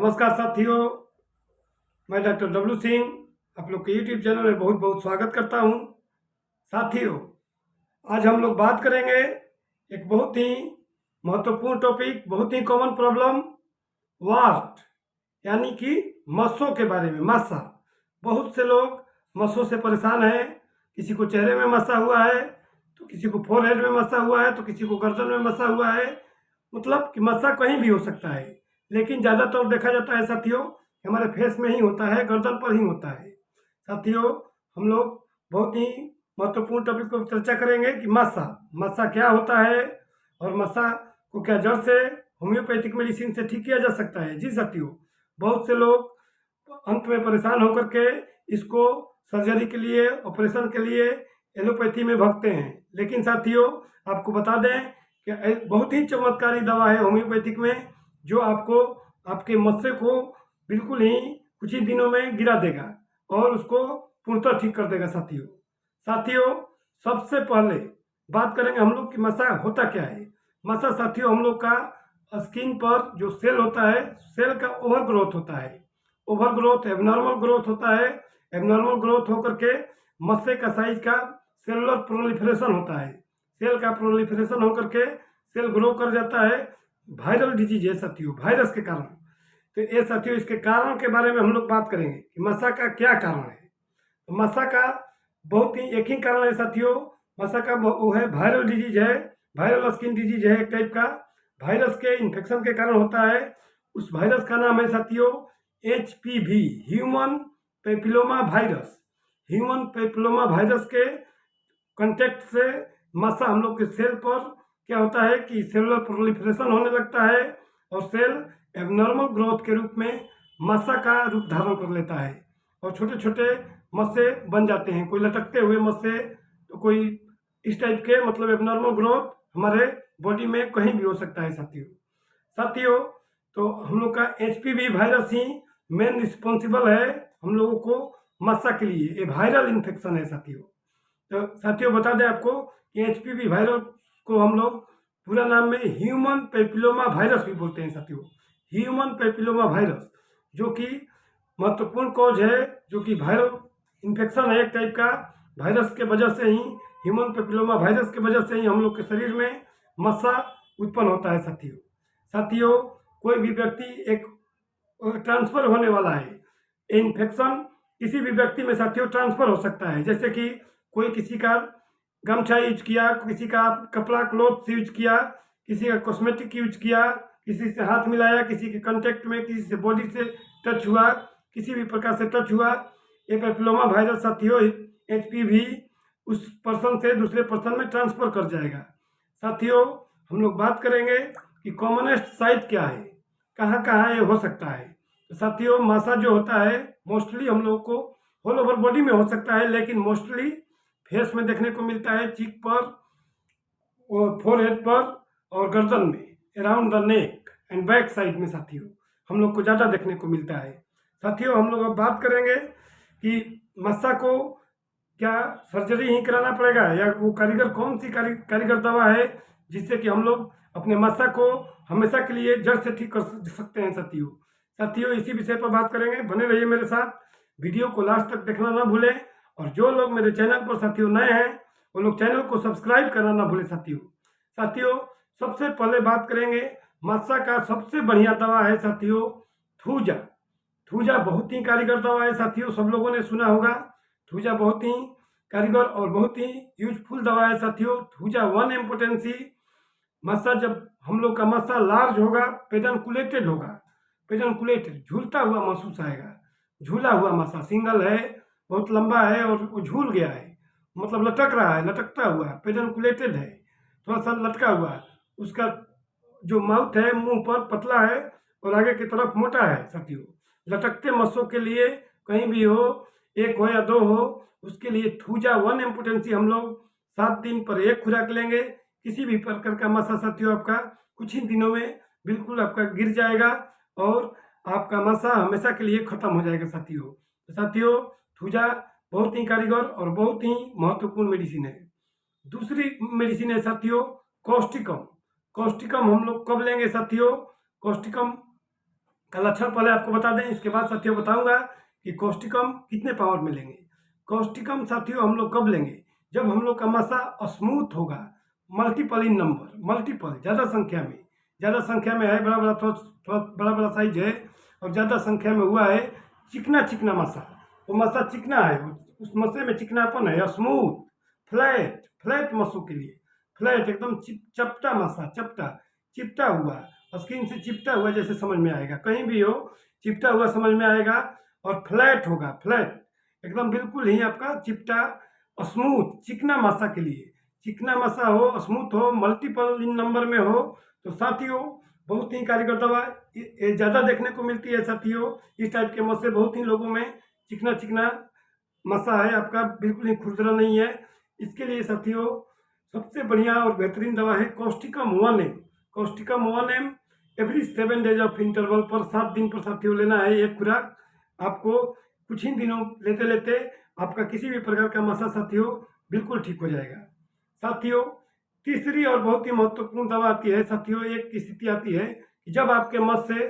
नमस्कार साथियों, मैं डॉक्टर डब्लू सिंह आप लोग के यूट्यूब चैनल में बहुत बहुत स्वागत करता हूं। साथियों, आज हम लोग बात करेंगे एक बहुत ही महत्वपूर्ण टॉपिक, बहुत ही कॉमन प्रॉब्लम, वार्ट यानी कि मस्सों के बारे में। मस्सा, बहुत से लोग मस्सों से परेशान हैं। किसी को चेहरे में मस्सा हुआ है, तो किसी को फोरहेड में मस्सा हुआ है, तो किसी को गर्दन में मस्सा हुआ है। मतलब कि मस्सा कहीं भी हो सकता है, लेकिन ज़्यादातर देखा जाता है साथियों कि हमारे फेस में ही होता है, गर्दन पर ही होता है। साथियों, हम लोग बहुत ही महत्वपूर्ण टॉपिक पर चर्चा करेंगे कि मस्सा मस्सा क्या होता है और मस्सा को क्या जड़ से होम्योपैथिक मेडिसिन से ठीक किया जा सकता है। जी साथियों, बहुत से लोग अंत में परेशान होकर के इसको सर्जरी के लिए, ऑपरेशन के लिए एलोपैथी में भागते हैं। लेकिन साथियों, आपको बता दें कि बहुत ही चमत्कारी दवा है होम्योपैथिक में, जो आपको आपके मस्से को बिल्कुल ही कुछ ही दिनों में गिरा देगा और उसको पूर्णतः ठीक कर देगा। साथियों, सबसे पहले बात करेंगे हम लोग कि मस्सा होता क्या है। मस्सा साथियों, हम लोग का स्किन पर जो सेल होता है, सेल का ओवर ग्रोथ होता है। ओवर ग्रोथ एबनॉर्मल ग्रोथ होता है। एबनॉर्मल ग्रोथ होकर के मस्से का साइज का सेलुलर प्रोलिफरेशन होता है। सेल का प्रोलिफरेशन होकर के सेल ग्रो कर जाता है। वायरल डिजीज है साथियों, वायरस के कारण। तो ये साथियों, इसके कारण के बारे में हम लोग बात करेंगे कि मस्सा का क्या कारण है। तो मस्सा का बहुत ही एक ही कारण है साथियों। मस्सा का वो है वायरल डिजीज है, वायरल स्किन डिजीज है एक टाइप का। वायरस के इन्फेक्शन के कारण होता है। उस वायरस का नाम है साथियों HPV, human papilloma virus. Human papilloma virus के कंटेक्ट से मस्सा हम लोग के सेल पर क्या होता है कि सेलुलर प्रोलिफरेशन होने लगता है और सेल एबनॉर्मल ग्रोथ के रूप में मस्सा का रूप धारण कर लेता है और छोटे छोटे मस्से बन जाते हैं। कोई लटकते हुए मस्से, तो कोई इस टाइप के, मतलब एबनॉर्मल ग्रोथ हमारे बॉडी में कहीं भी हो सकता है साथियों, तो हम लोग का HPV वायरस ही मेन रिस्पॉन्सिबल है हम लोगों को मस्सा के लिए। ये वायरल इन्फेक्शन है साथियों। तो साथियों, बता दें आपको कि HPV वायरस को हम लोग पूरा नाम में ह्यूमन पेपिलोमा वायरस भी बोलते हैं साथियों। ह्यूमन पेपिलोमा वायरस जो कि महत्वपूर्ण कॉज है, जो कि वायरल इन्फेक्शन है एक टाइप का। वायरस के वजह से ही, ह्यूमन पेपिलोमा वायरस के वजह से ही हम लोग के शरीर में मस्सा उत्पन्न होता है साथियों, कोई भी व्यक्ति एक ट्रांसफर होने वाला है। इन्फेक्शन किसी भी व्यक्ति में साथियों ट्रांसफर हो सकता है। जैसे कि कोई किसी का गमछा यूज किया, किसी का कपड़ा क्लॉथ यूज किया, किसी का कॉस्मेटिक यूज किया, किसी से हाथ मिलाया, किसी के कांटेक्ट में, किसी से बॉडी से टच हुआ, किसी भी प्रकार से टच हुआ, ये पेपिलोमा वायरस साथियों HPV उस पर्सन से दूसरे पर्सन में ट्रांसफर कर जाएगा। साथियों, हम लोग बात करेंगे कि कॉमनेस्ट साइट क्या है, कहाँ कहाँ ये हो सकता है। तो साथियों, मस्सा जो होता है मोस्टली हम लोग को ऑल ओवर बॉडी में हो सकता है, लेकिन मोस्टली फेस में देखने को मिलता है, चीक पर और फोरहेड पर और गर्दन में, around the neck and back side में साथियों हम लोग को ज़्यादा देखने को मिलता है। साथियों, हम लोग अब बात करेंगे कि मस्सा को क्या सर्जरी ही कराना पड़ेगा, या वो कारीगर कौन सी कारीगर दवा है जिससे कि हम लोग अपने मस्सा को हमेशा के लिए जड़ से ठीक कर सकते हैं। साथियों, इसी विषय पर बात करेंगे। बने रहिए मेरे साथ, वीडियो को लास्ट तक देखना ना भूलें। और जो लोग मेरे चैनल पर साथियों नए हैं, वो लोग चैनल को सब्सक्राइब करना ना भूलें साथियों, सबसे पहले बात करेंगे मस्सा का सबसे बढ़िया दवा है साथियों थूजा। थूजा बहुत ही कारीगर दवा है साथियों, सब लोगों ने सुना होगा। थूजा बहुत ही कारीगर और बहुत ही यूजफुल दवा है साथियों। थूजा 1 इम्पोर्टेंसी, मस्सा जब हम लोग का मस्सा लार्ज होगा, पेडनकुलेटेड होगा, पेडनकुलेटेड झूलता हुआ महसूस आएगा। झूला हुआ मस्सा, सिंगल है, बहुत लंबा है और वो झूल गया है, मतलब लटक रहा है, लटकता हुआ, पेडनकुलेटेड है, थोड़ा सा लटका हुआ है। उसका जो माउथ है, मुंह पर पतला है और आगे की तरफ मोटा है साथियों। लटकते मस्सों के लिए, कहीं भी हो, एक हो या दो हो, उसके लिए थूजा 1 इम्पोर्टेंसी हम लोग 7 दिन पर 1 खुराक लेंगे। किसी भी प्रकार का मस्सा साथियों आपका कुछ ही दिनों में बिल्कुल आपका गिर जाएगा और आपका मस्सा हमेशा के लिए खत्म हो जाएगा साथियों, थूजा बहुत ही कारीगर और बहुत ही महत्वपूर्ण मेडिसिन है। दूसरी मेडिसिन है साथियों कॉस्टिकम। कॉस्टिकम हम लोग कब लेंगे साथियों? कॉस्टिकम का लक्षण पहले आपको बता दें, इसके बाद साथियों बताऊंगा कि कॉस्टिकम कितने पावर में लेंगे। कॉस्टिकम साथियों हम लोग कब लेंगे? जब हम लोग का मसा स्मूथ होगा, मल्टीपल इन नंबर, मल्टीपल ज़्यादा संख्या में है, बड़ा बड़ा साइज है और ज़्यादा संख्या में हुआ है चिकना मसा। वो मसा चिकना है, उस मसे में चिकनापन है, स्मूथ फ्लैट मसों के लिए फ्लैट एकदम चपटा मसा, चिपटा हुआ, स्किन से चिपटा हुआ जैसे समझ में आएगा, कहीं भी हो चिपटा हुआ समझ में आएगा। और फ्लैट होगा, फ्लैट एकदम बिल्कुल ही आपका चिपटा स्मूथ चिकना मसा के लिए, चिकना मसा हो, स्मूथ हो, मल्टीपल इन नंबर में हो, तो साथियों बहुत ही कारगर दवा ये ज़्यादा देखने को मिलती है साथियों। इस टाइप के मसे बहुत ही लोगों में चिकना मसा है आपका, बिल्कुल ही खुरदरा नहीं है। इसके लिए साथियों सबसे बढ़िया और बेहतरीन दवा है Causticum 1M। Causticum 1M every 7 days of interval पर 7 दिन पर साथियों लेना है एक खुराक। आपको कुछ ही दिनों लेते लेते आपका किसी भी प्रकार का मसा साथियों बिल्कुल ठीक हो जाएगा। साथियों तीसरी और बहुत ही महत्वपूर्ण दवा आती है साथियों, एक स्थिति आती है कि जब आपके मस से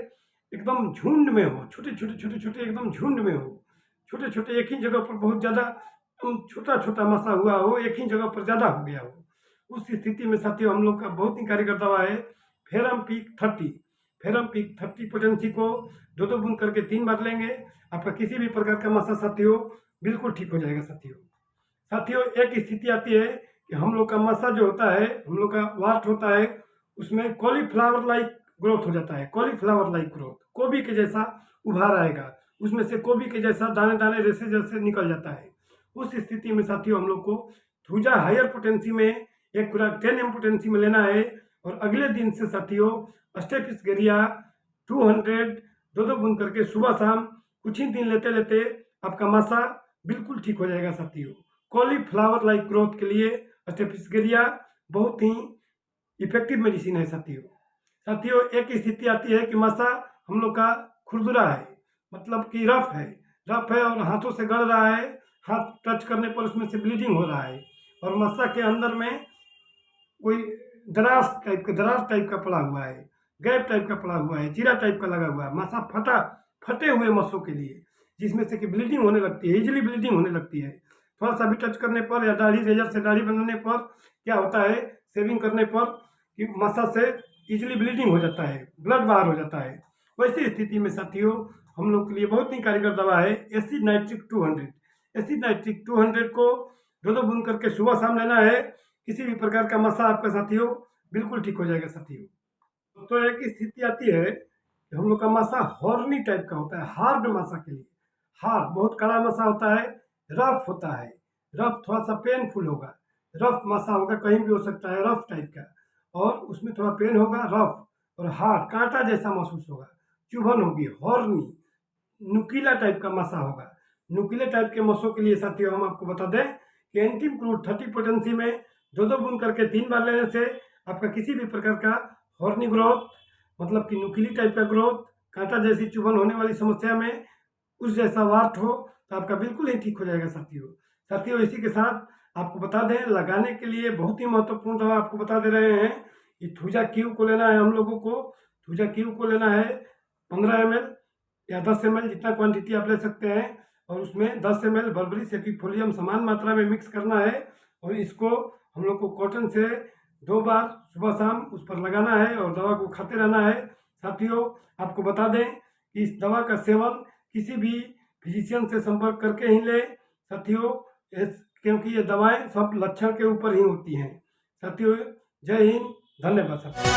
एकदम झुंड में हो, छोटे एकदम झुंड में हो, छोटे एक ही जगह पर बहुत ज़्यादा छोटा मसा हुआ हो, एक ही जगह पर ज़्यादा हो गया हो, उस स्थिति में साथियों हम लोग का बहुत ही कारगर दवा है ferrum peak 30। Ferrum peak 30 potency को 2 बूंद करके 3 बार लेंगे, आपका किसी भी प्रकार का मसा साथियों बिल्कुल ठीक हो जाएगा। साथियों एक स्थिति आती है कि हम लोग का मसा जो होता है, हम लोग का वाट होता है, उसमें कॉलीफ्लावर लाइक ग्रोथ हो जाता है, कॉलीफ्लावर लाइक ग्रोथ, गोभी के जैसा उभार आएगा, उसमें से गोभी के जैसा दाने रेसे जैसे निकल जाता है। उस स्थिति में साथियों हम लोग को थूजा हायर पोटेंसी में एक खुराक 10M पोटेंसी में लेना है और अगले दिन से साथियों स्टेफिसगेरिया 200 2 बूंद करके सुबह शाम कुछ ही दिन लेते आपका मसा बिल्कुल ठीक हो जाएगा। साथियों कॉलीफ्लावर लाइक ग्रोथ के लिए स्टेफिसगेरिया बहुत ही इफेक्टिव मेडिसिन है। साथियों एक स्थिति आती है कि मसा हम लोग का खुरदुरा है, मतलब कि रफ है और हाथों से गड़ रहा है, हाथ टच करने पर उसमें से ब्लीडिंग हो रहा है और मसा के अंदर में कोई दरार टाइप का पड़ा हुआ है, गैप टाइप का पड़ा हुआ है, जीरा टाइप का लगा हुआ है। मसा फटे हुए मसों के लिए जिसमें से कि ब्लीडिंग होने लगती है, इजीली ब्लीडिंग होने लगती है। थोड़ा सा भी टच करने पर या रेजर से दाढ़ी बनाने पर क्या होता है, शेविंग करने पर कि मसा से इजीली ब्लीडिंग हो जाता है, ब्लड बाहर हो जाता है। वैसी स्थिति में साथियों हम लोग के लिए बहुत ही कारगर दवा है एसिड नाइट्रिक 200। एसिड नाइट्रिक 200 को 2 बूंद करके सुबह शाम लेना है, किसी भी प्रकार का मसा आपका साथियों बिल्कुल ठीक हो जाएगा। साथियों तो एक स्थिति आती है कि हम लोग का मसा हॉर्नी टाइप का होता है, हार्ड मसा के लिए, हार्ड बहुत कड़ा मसा होता है, रफ होता है, रफ थोड़ा सा पेनफुल होगा, रफ मसा होगा, कहीं भी हो सकता है रफ टाइप का, और उसमें थोड़ा पेन होगा, रफ और हार्ड कांटा जैसा महसूस होगा, चुभन होगी, हॉर्नी नुकीला टाइप का मसा होगा। नुकीले टाइप के मसों के लिए साथियों हम आपको बता दें कि एंटीम क्रूड 30 पोटेंसी में 2 बूंद करके 3 बार लेने से आपका किसी भी प्रकार का हॉर्नी ग्रोथ, मतलब कि नुकीली टाइप का ग्रोथ, कांटा जैसी चुभन होने वाली समस्या में उस जैसा वाट हो तो आपका बिल्कुल ही ठीक हो जाएगा। साथियों इसी के साथ आपको बता दें लगाने के लिए बहुत ही महत्वपूर्ण दवा आपको बता दे रहे हैं कि थूजा क्यू को लेना है हम लोगों को। थूजा क्यू को लेना है 15 ml या 10 ml, जितना क्वांटिटी आप ले सकते हैं, और उसमें 10 ml बर्बरी सेपिफोलियम समान मात्रा में मिक्स करना है और इसको हम लोग को कॉटन से 2 बार सुबह शाम उस पर लगाना है और दवा को खाते रहना है। साथियों आपको बता दें कि इस दवा का सेवन किसी भी फिजिशियन से संपर्क करके ही ले साथियों, क्योंकि ये दवाएं सब लक्षण के ऊपर ही होती हैं। साथियों जय हिंद, धन्यवाद साथियों।